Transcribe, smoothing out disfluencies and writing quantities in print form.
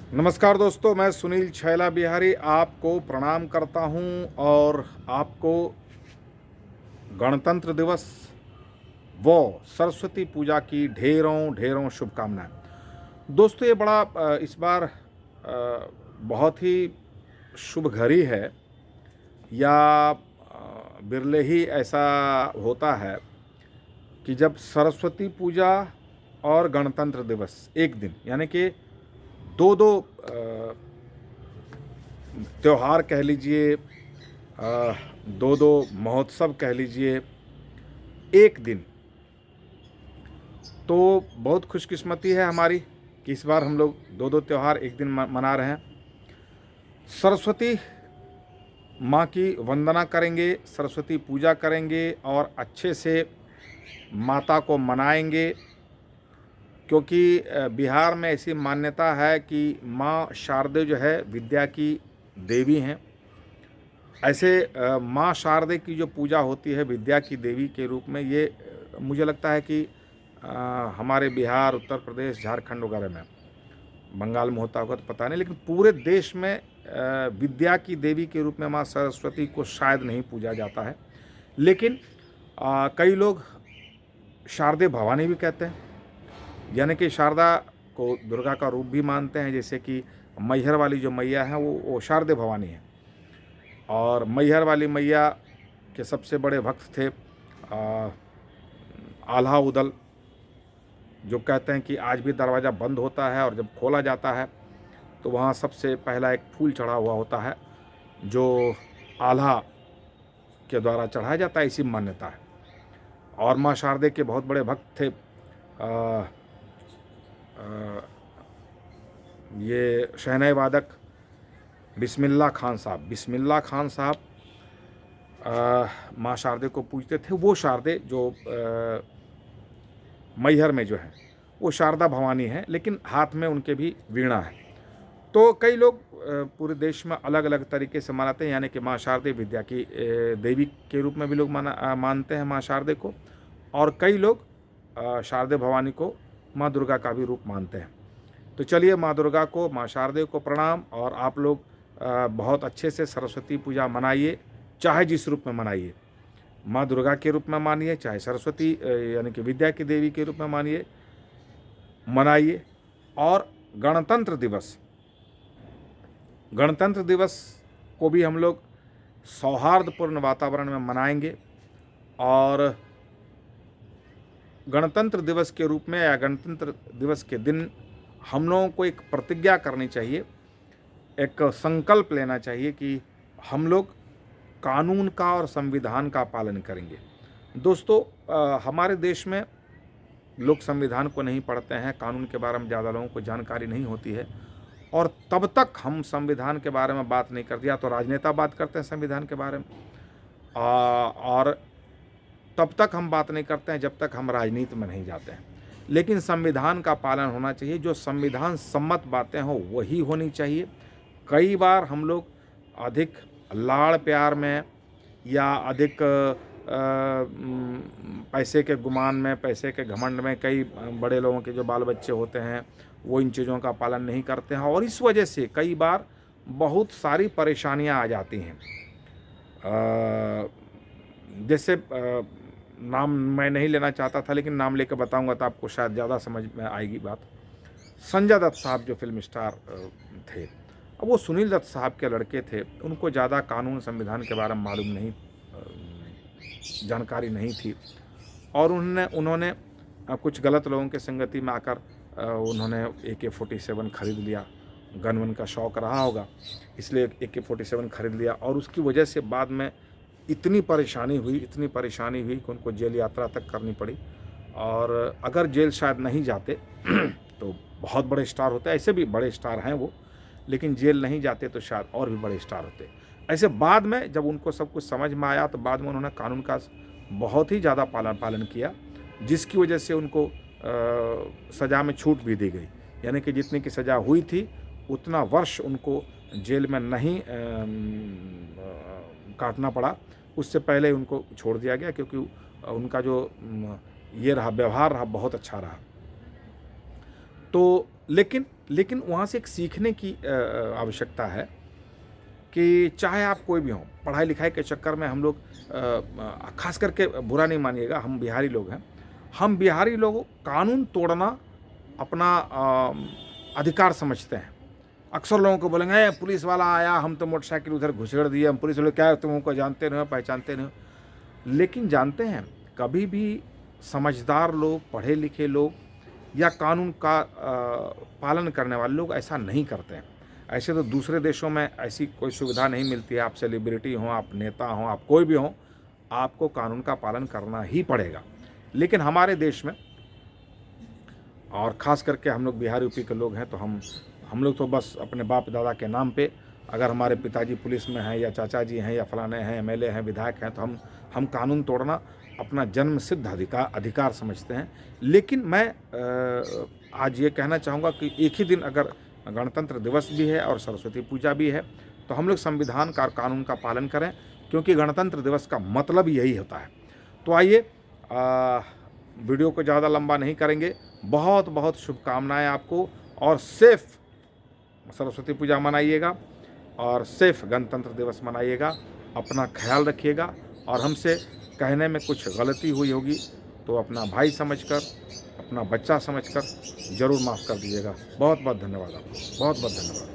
नमस्कार दोस्तों, मैं सुनील छैला बिहारी आपको प्रणाम करता हूं और आपको गणतंत्र दिवस व सरस्वती पूजा की ढेरों ढेरों शुभकामनाएं। दोस्तों, ये बड़ा इस बार बहुत ही शुभ घड़ी है या बिरले ही ऐसा होता है कि जब सरस्वती पूजा और गणतंत्र दिवस एक दिन, यानी कि दो दो त्योहार कह लीजिए, दो दो महोत्सव कह लीजिए, एक दिन। तो बहुत खुशकिस्मती है हमारी कि इस बार हम लोग दो दो त्यौहार एक दिन मना रहे हैं। सरस्वती माँ की वंदना करेंगे, सरस्वती पूजा करेंगे और अच्छे से माता को मनाएंगे, क्योंकि बिहार में ऐसी मान्यता है कि माँ शारदे जो है विद्या की देवी हैं। ऐसे माँ शारदे की जो पूजा होती है विद्या की देवी के रूप में, ये मुझे लगता है कि हमारे बिहार, उत्तर प्रदेश, झारखंड वगैरह में, बंगाल में होता होगा तो पता नहीं, लेकिन पूरे देश में विद्या की देवी के रूप में माँ सरस्वती को शायद नहीं पूजा जाता है। लेकिन कई लोग शारदे भवानी भी कहते हैं, यानी कि शारदा को दुर्गा का रूप भी मानते हैं। जैसे कि मैहर वाली जो मैया है वो शारदे भवानी है। और मैहर वाली मैया के सबसे बड़े भक्त थे आल्हा उदल, जो कहते हैं कि आज भी दरवाज़ा बंद होता है और जब खोला जाता है तो वहाँ सबसे पहला एक फूल चढ़ा हुआ होता है जो आल्हा के द्वारा चढ़ाया जाता है, ऐसी मान्यता है। और माँ शारदे के बहुत बड़े भक्त थे ये शहनाई वादक बिस्मिल्लाह खान साहब माँ शारदे को पूजते थे। वो शारदे जो मैहर में जो है वो शारदा भवानी है, लेकिन हाथ में उनके भी वीणा है। तो कई लोग पूरे देश में अलग अलग तरीके से मनाते हैं, यानी कि माँ शारदे विद्या की देवी के रूप में भी लोग मानते हैं माँ शारदे को, और कई लोग शारदे भवानी को माँ दुर्गा का भी रूप मानते हैं। तो चलिए, माँ दुर्गा को, माँ शारदे को प्रणाम। और आप लोग बहुत अच्छे से सरस्वती पूजा मनाइए, चाहे जिस रूप में मनाइए, माँ दुर्गा के रूप में मानिए, चाहे सरस्वती यानी कि विद्या की देवी के रूप में मानिए, मनाइए। और गणतंत्र दिवस को भी हम लोग सौहार्दपूर्ण वातावरण में मनाएंगे। और गणतंत्र दिवस के रूप में या गणतंत्र दिवस के दिन हम लोगों को एक प्रतिज्ञा करनी चाहिए, एक संकल्प लेना चाहिए कि हम लोग कानून का और संविधान का पालन करेंगे। दोस्तों, हमारे देश में लोग संविधान को नहीं पढ़ते हैं, कानून के बारे में ज़्यादा लोगों को जानकारी नहीं होती है, और तब तक हम संविधान के बारे में बात नहीं करते। या तो राजनेता बात करते हैं संविधान के बारे में, और तब तक हम बात नहीं करते हैं जब तक हम राजनीति में नहीं जाते हैं। लेकिन संविधान का पालन होना चाहिए, जो संविधान सम्मत बातें हों वही होनी चाहिए। कई बार हम लोग अधिक लाड़ प्यार में या अधिक पैसे के गुमान में, पैसे के घमंड में, कई बड़े लोगों के जो बाल बच्चे होते हैं वो इन चीज़ों का पालन नहीं करते हैं, और इस वजह से कई बार बहुत सारी परेशानियां आ जाती हैं। जैसे नाम मैं नहीं लेना चाहता था, लेकिन नाम लेकर बताऊंगा तो आपको शायद ज़्यादा समझ में आएगी बात। संजय दत्त साहब जो फिल्म स्टार थे, अब वो सुनील दत्त साहब के लड़के थे, उनको ज़्यादा कानून संविधान के बारे में मालूम नहीं, जानकारी नहीं थी, और उन्होंने कुछ गलत लोगों के संगति में आकर उन्होंने AK-47 खरीद लिया। गन वन का शौक़ रहा होगा, इसलिए AK-47 खरीद लिया, और उसकी वजह से बाद में इतनी परेशानी हुई कि उनको जेल यात्रा तक करनी पड़ी। और अगर जेल शायद नहीं जाते तो बहुत बड़े स्टार होते, ऐसे भी बड़े स्टार हैं वो, लेकिन जेल नहीं जाते तो शायद और भी बड़े स्टार होते। ऐसे बाद में जब उनको सब कुछ समझ में आया तो बाद में उन्होंने कानून का बहुत ही ज़्यादा पालन किया, जिसकी वजह से उनको सज़ा में छूट भी दी गई। यानी कि जितनी की सज़ा हुई थी उतना वर्ष उनको जेल में नहीं काटना पड़ा, उससे पहले उनको छोड़ दिया गया, क्योंकि उनका जो ये रहा व्यवहार रहा बहुत अच्छा रहा। तो लेकिन लेकिन वहाँ से एक सीखने की आवश्यकता है कि चाहे आप कोई भी हों, पढ़ाई लिखाई के चक्कर में हम लोग खास करके बुरा नहीं मानिएगा, हम बिहारी लोग हैं, हम बिहारी लोग कानून तोड़ना अपना अधिकार समझते हैं। अक्सर लोगों को बोलेंगे "ए, पुलिस वाला आया, हम तो मोटरसाइकिल उधर घुसेड़ दिए, हम पुलिस वाले क्या तुम उनको जानते नहीं हो, पहचानते नहीं हो"। लेकिन जानते हैं, कभी भी समझदार लोग, पढ़े लिखे लोग या कानून का पालन करने वाले लोग ऐसा नहीं करते हैं। ऐसे तो दूसरे देशों में ऐसी कोई सुविधा नहीं मिलती है। आप सेलिब्रिटी हों, आप नेता हों, आप कोई भी हों, आपको कानून का पालन करना ही पड़ेगा। लेकिन हमारे देश में, और ख़ास करके हम लोग बिहार यूपी के लोग हैं, तो हम लोग तो बस अपने बाप दादा के नाम पे, अगर हमारे पिताजी पुलिस में हैं या चाचा जी हैं या फलाने हैं, एमएलए हैं, विधायक हैं, तो हम कानून तोड़ना अपना जन्म सिद्ध अधिकार समझते हैं। लेकिन मैं आज ये कहना चाहूँगा कि एक ही दिन अगर गणतंत्र दिवस भी है और सरस्वती पूजा भी है, तो हम लोग संविधान का और कानून का पालन करें, क्योंकि गणतंत्र दिवस का मतलब यही होता है। तो आइए, वीडियो को ज़्यादा लंबा नहीं करेंगे। बहुत बहुत शुभकामनाएं आपको, और सेफ सरस्वती पूजा मनाइएगा और सेफ गणतंत्र दिवस मनाइएगा। अपना ख्याल रखिएगा, और हमसे कहने में कुछ गलती हुई होगी तो अपना भाई समझकर, अपना बच्चा समझकर ज़रूर माफ़ कर दीजिएगा। बहुत बहुत धन्यवाद आपको, बहुत बहुत धन्यवाद।